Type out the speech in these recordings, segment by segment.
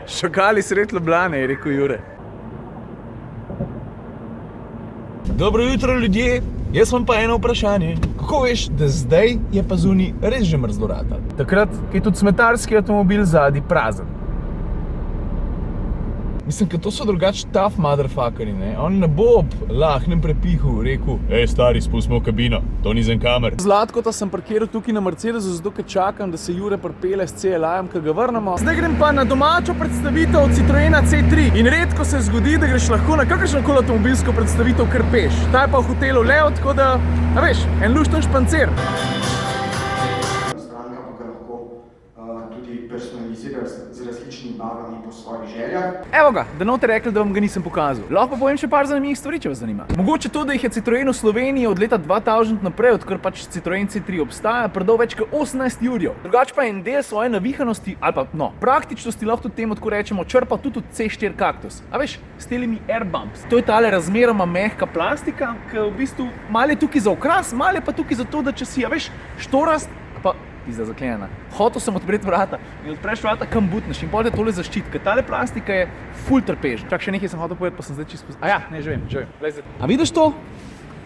Šakali sred Ljubljane, je rekel Jure. Dobro jutro, ljudje. Jaz imam pa eno vprašanje. Kako veš, da zdaj je pa zunaj res že mrzlo ratalo? Takrat je tudi smetarski avtomobil zadaj prazen. Mislim, ker to so drugač tough motherfuckeri, ne? On ne bo ob lahnem prepihu rekel: stari, spustimo kabino, to ni zen kamer. Zlatkota sem parkiral tukaj na Mercedesu, zato ker čakam, da se Jure pripelje s CLA-jem, ki ga vrnemo. Zdaj grem pa na domačo predstavitev Citroena C3. In redko se zgodi, da greš lahko na kakršnokoli avtomobilsko predstavitev kar peš. Ta je pa v hotelu Leo, tako da, veš, en lušten špancer. Z različnimi barvami po svojih željah. Evo ga, da noter rekli, da vam ga nisem pokazal. Lahko pa povem še par zanimivih stvari, če vas zanima. Mogoče to, da jih je Citroen v Sloveniji od leta 2000 naprej, odkar pač Citroen C3 obstaja, prodal več kot 18 jurjev. Drugač pa en del svoje navihanosti, ali pa praktičnosti lahko tudi temu tako rečemo, črpa tudi od C4 Cactus. A veš, s telimi air bumps. To je tale razmeroma mehka plastika, ki v bistvu malo je tukaj za okras, malo je pa tukaj za to, da če si, a veš, štorast, pa pizda zaklenjena. Hotel sem odpreti vrata in odpreš vrata, kam butneš in potem je tole zaščit, ker tale plastika je ful trpežna. Čak, še nekaj sem hotel povedati, pa sem zdaj čisto... že vem. A vidiš to?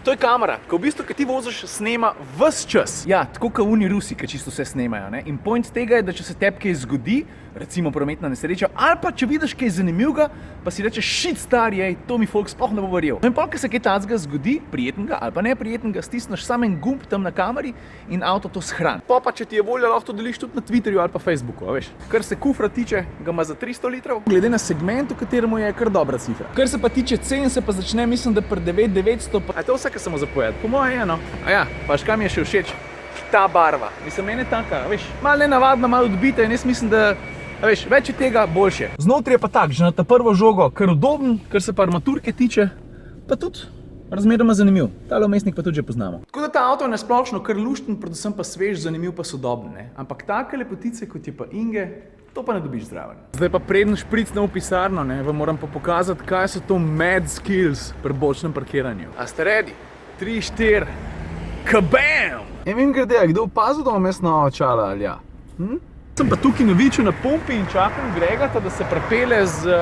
To je kamera, ki v bistvu, ki ti voziš, snema ves čas. Ja, tako kot oni Rusi, ki čisto vse snemajo, ne? In point tega je, da če se tebi kaj zgodi, recimo prometna nesreča, ali pa če vidiš kaj zanimivega, pa si rečeš, shit stari, to mi folk sploh ne bo verjel. No in pol, ko se kaj takega zgodi, prijetnega ali pa neprijetnega, stisneš samo en gumb tam na kameri in avto to shrani. Pa če ti je volja, lahko to deliš tudi na Twitterju ali pa Facebooku, a veš. Kar se kufra tiče, ga ima za 300 litrov, glede na segment, v kateremu je kar dobra cifra. Kar se pa tiče cen, se pa začne, mislim, da pri 9900, pa... A to vse, kar samo zapovedati? Po moje je, no. Paš kaj mi je še všeč? Ta barva. Mislim, meni je taka, veš, malo nenavadna, malo odbita in jaz mislim, da veš, več je tega, boljše. Znotraj je pa tak, že na ta prvo žogo, kar udoben, kar se pa armaturke tiče, pa tudi razmeroma zanimiv. Tale vmesnik pa tudi že poznamo. Tako da ta avto je nasplošno kar lušten, predvsem pa svež, zanimiv pa sodoben, ne. Ampak take lepotice, kot je pa Inge, to pa ne dobiš zraven. Zdaj pa predno špricnem v pisarno, ne, vam moram pa pokazati, kaj so to mad skills pri bočnem parkiranju. A ste ready? 3, 4, kabam! Vem grede, kdo opazil, da imam jaz nova očala, ali ja? Sem pa tukaj na Viču na pumpi in čakam Gregata, da se pripelje z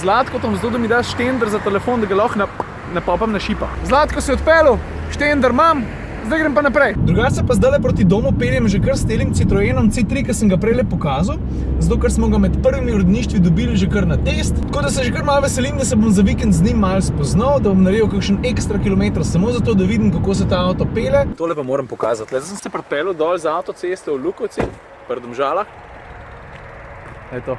Zlatkotom, zato da mi daš štender za telefon, da ga lahko napopam na šipa. Zlatko se je odpeljal, štender imam, zdaj grem pa naprej. Drugače se pa zdajle proti domu peljem že kar s telim Citroenom C3, ki sem ga prej pokazal, zato ker smo ga med prvimi uredništvi dobili že kar na test. Tako da se že kar malo veselim, da se bom za vikend z njim malo spoznal, da bom naredil kakšen ekstra kilometer samo zato, da vidim, kako se ta avto pelje. Tole pa moram pokazati. Zdaj sem se pripeljal dol z avtoceste v Lukovci, pri Domžalah. Eto.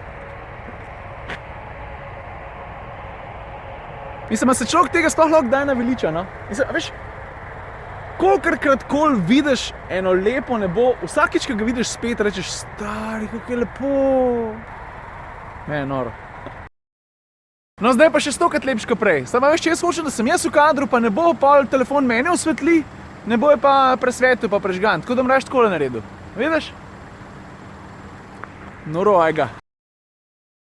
Mislim, se človek tega sploh lahko kdaj naveliča, no? Mislim, veš, kolikokrat vidiš eno lepo nebo, vsakič, ko ga vidiš spet, rečeš, stari, kako je lepo. Ne, noro. No, zdaj pa še 100krat lepš kot prej. Samo veš, če jaz hočem, da sem jaz v kadru, pa ne bo pol telefon mene osvetli, ne bo je pa presvetil, pa prežgan. Tako da bom raje takole naredil. Vidiš? Noro, ajga.